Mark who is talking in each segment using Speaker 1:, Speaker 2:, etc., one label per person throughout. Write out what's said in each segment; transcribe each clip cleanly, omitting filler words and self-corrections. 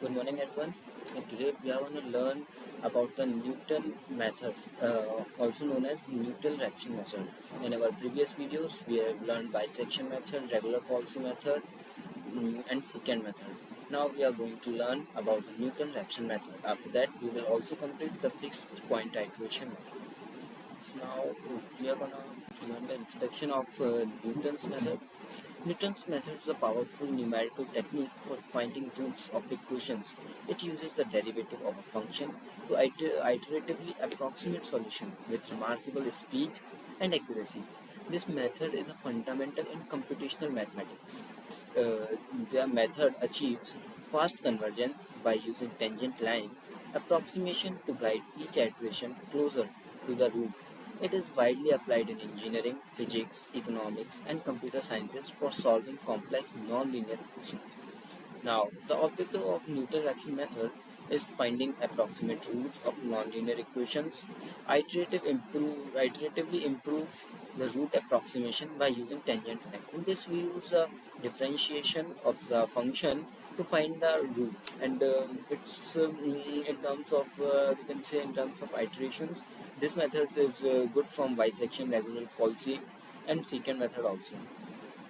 Speaker 1: Good morning, everyone. And today we are going to learn about the Newton methods, also known as Newton-Raphson method. In our previous videos, we have learned bisection method, regular falsy method, and secant method. Now we are going to learn about the Newton-Raphson method. After that, we will also complete the fixed point iteration method. So now we are going to learn the introduction of Newton's method. Newton's method is a powerful numerical technique for finding roots of equations. It uses the derivative of a function to iteratively approximate solution with remarkable speed and accuracy. This method is a fundamental in computational mathematics. The method achieves fast convergence by using tangent line approximation to guide each iteration closer to the root. It is widely applied in engineering, physics, economics, and computer sciences for solving complex non-linear equations. Now, the objective of Newton-Raphson method is finding approximate roots of nonlinear equations. Iteratively improve the root approximation by using tangent line. In this, we use a differentiation of the function to find the roots, and it's in terms of we can say in terms of iterations. This method is good from bisection, regular falsy, and secant method also.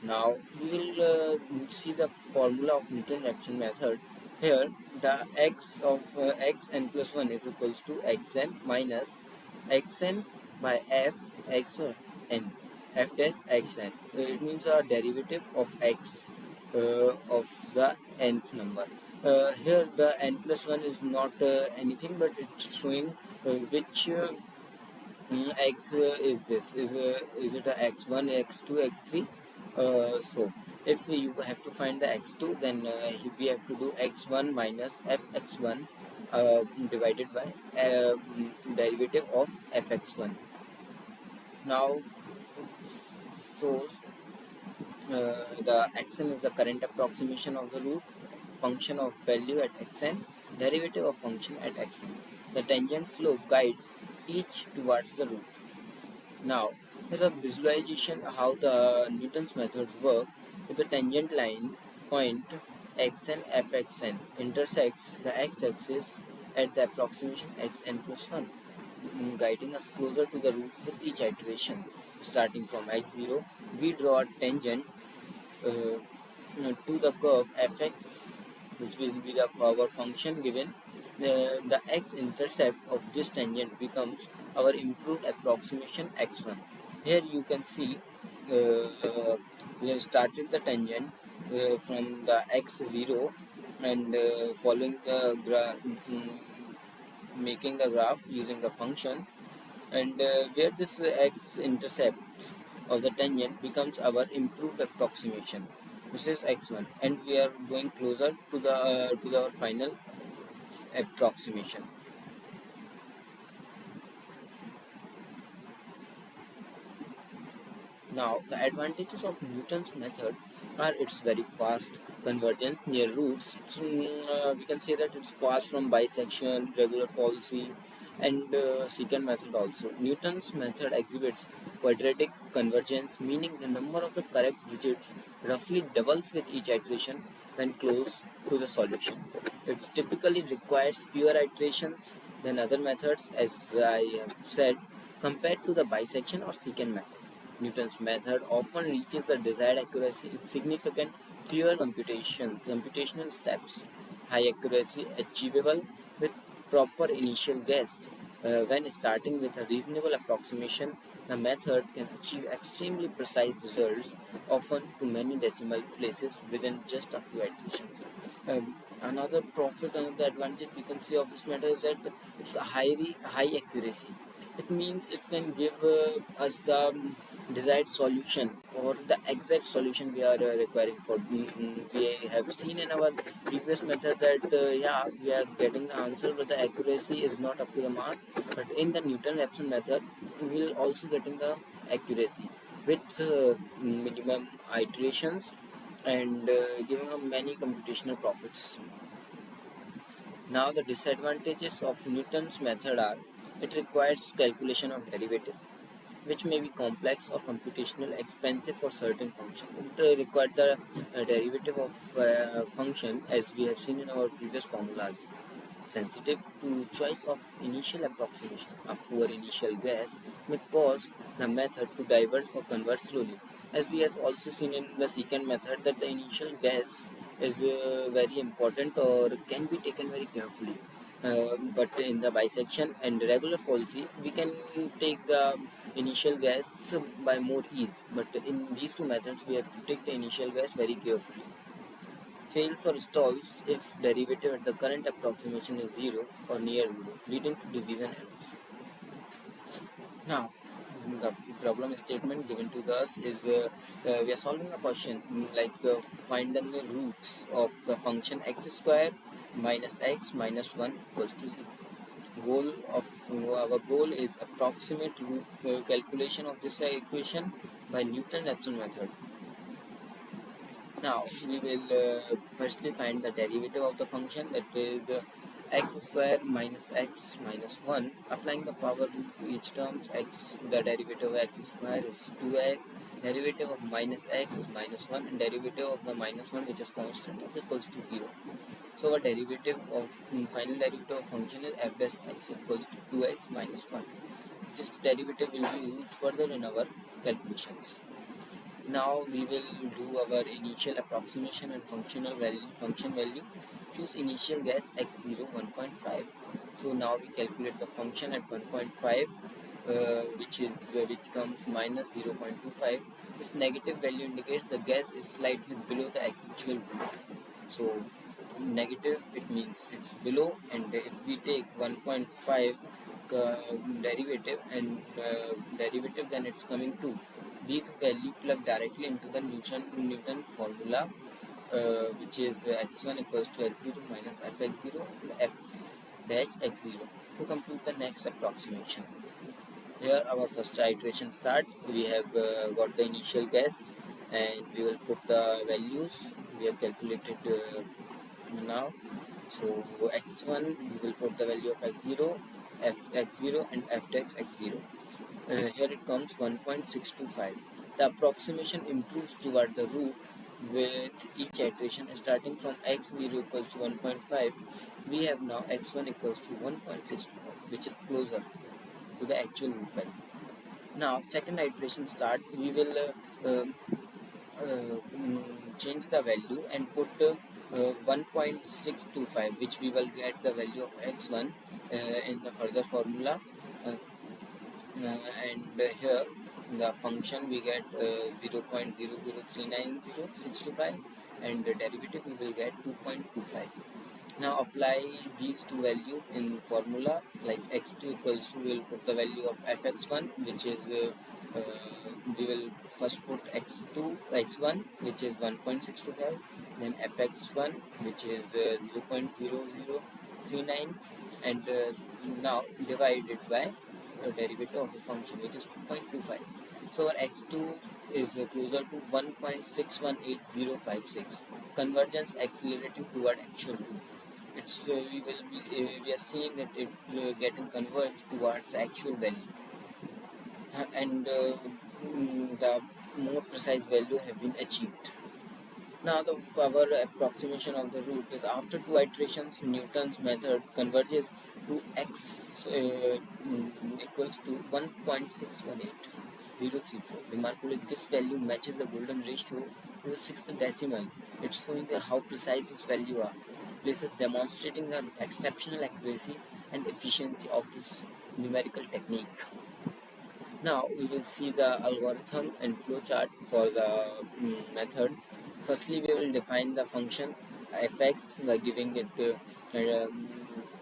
Speaker 1: Now we will see the formula of Newton-Raphson method. Here, the x of xn plus 1 is equals to xn minus xn by f x or n, f dash xn. It means a derivative of x of the nth number. Here the n plus 1 is not anything, but it's showing which x is this. Is it a x1, x2, x3? So if you have to find the x2, then we have to do x1 minus fx1 divided by derivative of fx1. Now, so the xn is the current approximation of the root, function of value at xn, derivative of function at xn. The tangent slope guides each towards the root. Now, here's a visualization how the Newton's methods work. If the tangent line point xn fxn intersects the x-axis at the approximation xn plus 1, guiding us closer to the root with each iteration. Starting from x0, we draw a tangent to the curve fx, which will be the our function given. The x-intercept of this tangent becomes our improved approximation x1. Here you can see we have started the tangent from the x0 and following the making the graph using the function, and where this x-intercept of the tangent becomes our improved approximation, which is x1, and we are going closer to our final approximation. Now, the advantages of Newton's method are its very fast convergence near roots. So, we can say that it's fast from bisection, regular falsy, and secant method also. Newton's method exhibits quadratic convergence, meaning the number of the correct digits roughly doubles with each iteration when close to the solution. It typically requires fewer iterations than other methods, as I have said, compared to the bisection or secant method. Newton's method often reaches the desired accuracy in significant fewer computational steps. High accuracy achievable with proper initial guess. When starting with a reasonable approximation, the method can achieve extremely precise results, often to many decimal places within just a few iterations. Another profit and the advantage we can see of this method is that it's a high accuracy. It means it can give us the desired solution or the exact solution we are requiring for. We have seen in our previous method that yeah, we are getting the answer, but the accuracy is not up to the mark. But in the Newton-Raphson method, we will also getting the accuracy with minimum iterations and giving us many computational profits. Now the disadvantages of Newton's method are: it requires calculation of derivative. which may be complex or computational expensive for certain function. It requires the derivative of function, as we have seen in our previous formulas. Sensitive to choice of initial approximation. A poor initial guess may cause the method to diverge or converge slowly. As we have also seen in the secant method, that the initial guess is very important or can be taken very carefully. But in the bisection and regular fallacy, we can take the initial guess by more ease. But in these two methods, we have to take the initial guess very carefully. Fails or stalls if derivative at the current approximation is 0 or near 0, leading to division errors. Now, the problem statement given to us is we are solving a question like finding the roots of the function x square minus x minus 1 equals to 0. Our goal is approximate root calculation of this equation by Newton-Raphson method. Now we will firstly find the derivative of the function, that is x square minus x minus 1. Applying the power rule to each term, the derivative of x square is 2x, derivative of minus x is minus 1, and derivative of the minus 1, which is constant, is equals to 0. So our derivative of final derivative of function is f dash x equals to 2x minus 1. This derivative will be used further in our calculations. Now we will do our initial approximation and function value. Choose initial guess x0 1.5. So now we calculate the function at 1.5, which comes minus 0.25. This negative value indicates the guess is slightly below the actual root. So negative, it means it's below, and if we take 1.5 derivative and then it's coming to these value plug directly into the Newton formula, which is x1 equals to x0 minus fx0 f dash x0 to compute the next approximation. Here our first iteration start. We have got the initial guess and we will put the values we have calculated now. So x1 we will put the value of x0, fx0 and f dash x0. Here it comes 1.625. The approximation improves toward the root with each iteration starting from x0 equals to 1.5. We have now x1 equals to 1.625, which is closer to the actual root value. Now second iteration start. We will change the value and put 1.625, which we will get the value of x1 in the further formula. Uh, and here the function we get 0.0039065, and the derivative we will get 2.25. Now apply these two values in formula, like x2 equals to, we will put the value of fx1, which is we will first put x1 which is 1.625, then fx1 which is 0.0039, and now divide it by derivative of the function, which is 2.25. So our x2 is closer to 1.618056. Convergence accelerating toward actual root. It's we are seeing that it getting converged towards actual value, and the more precise value have been achieved. Now our approximation of the root is, after two iterations, Newton's method converges to x equals to 1.618034. Remarkably, this value matches the golden ratio to the sixth decimal. It's showing how precise this value are. Places demonstrating the exceptional accuracy and efficiency of this numerical technique. Now we will see the algorithm and flowchart for the method. Firstly, we will define the function fx by giving it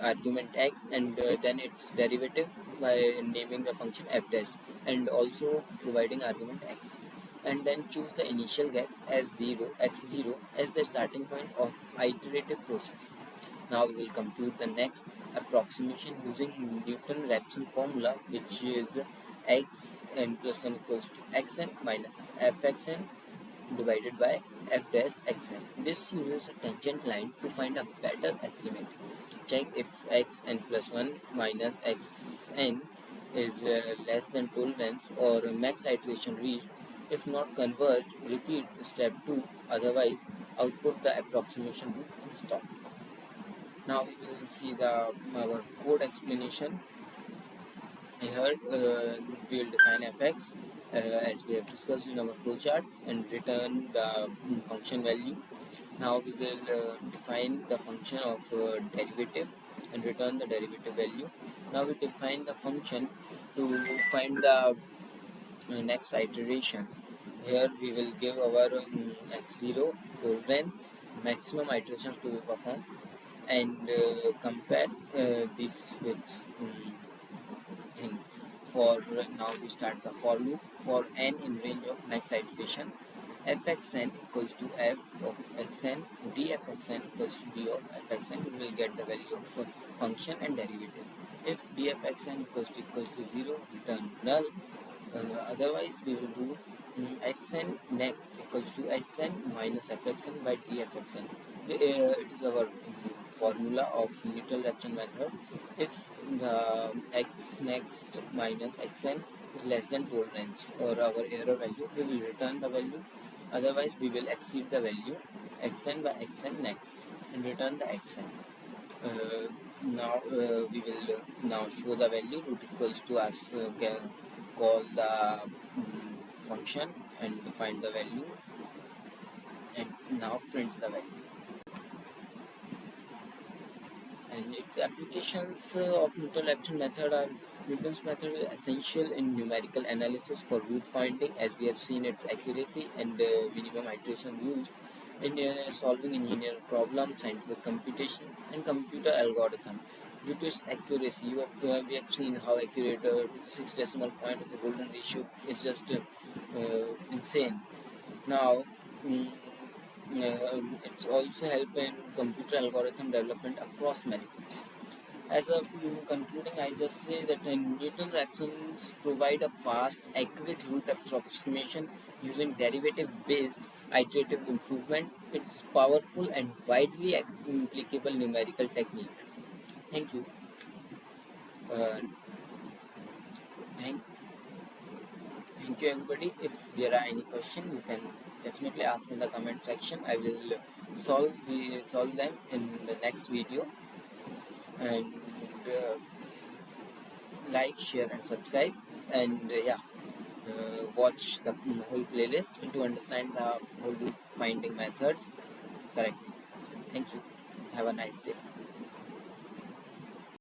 Speaker 1: argument x, and then its derivative by naming the function f dash, and also providing argument x, and then choose the initial guess as x0 as the starting point of iterative process. Now we will compute the next approximation using Newton-Raphson formula, which is xn plus 1 equals to xn minus fxn divided by f dash xn. This uses a tangent line to find a better estimate. Check if xn plus 1 minus xn is less than tolerance or max iteration reached. If not converged, repeat step 2, otherwise output the approximation root and stop. Now we will see our code explanation. Here we will define fx as we have discussed in our flowchart and return the function value. Now we will define the function of derivative and return the derivative value. Now we define the function to find the next iteration. Here we will give our x0 tolerance, maximum iterations to be performed, and compare this with things. For now we start the for loop for n in range of max iteration. Fxn equals to f of xn, dfxn equals to d of fxn. We will get the value of function and derivative. If dfxn equals to 0, return null. Otherwise we will do xn next equals to xn minus fxn by dfxn. It is our formula of neutral Raphson method. If the x next minus xn is less than tolerance or our error value, we will return the value. Otherwise we will exceed the value xn by xn next and return the xn. Now we will now show the value root equals to us call the function and find the value and now print the value. And its applications of neutral Raphson method are Newton's method is essential in numerical analysis for root finding, as we have seen its accuracy and minimum iteration used in solving engineering problems, scientific computation, and computer algorithm. Due to its accuracy, we have seen how accurate to the 6 decimal point of the golden ratio is just insane. Now, mm, it's also help in computer algorithm development across many fields. As a concluding, I just say that Newton Raphsons provide a fast, accurate root approximation using derivative-based iterative improvements. It's powerful and widely applicable numerical technique. Thank you. Uh, thank, thank you, everybody. If there are any question, you can definitely ask in the comment section. I will solve them in the next video. And like, share, and subscribe. And watch the whole playlist to understand the whole root finding methods correctly. Thank you. Have a nice day.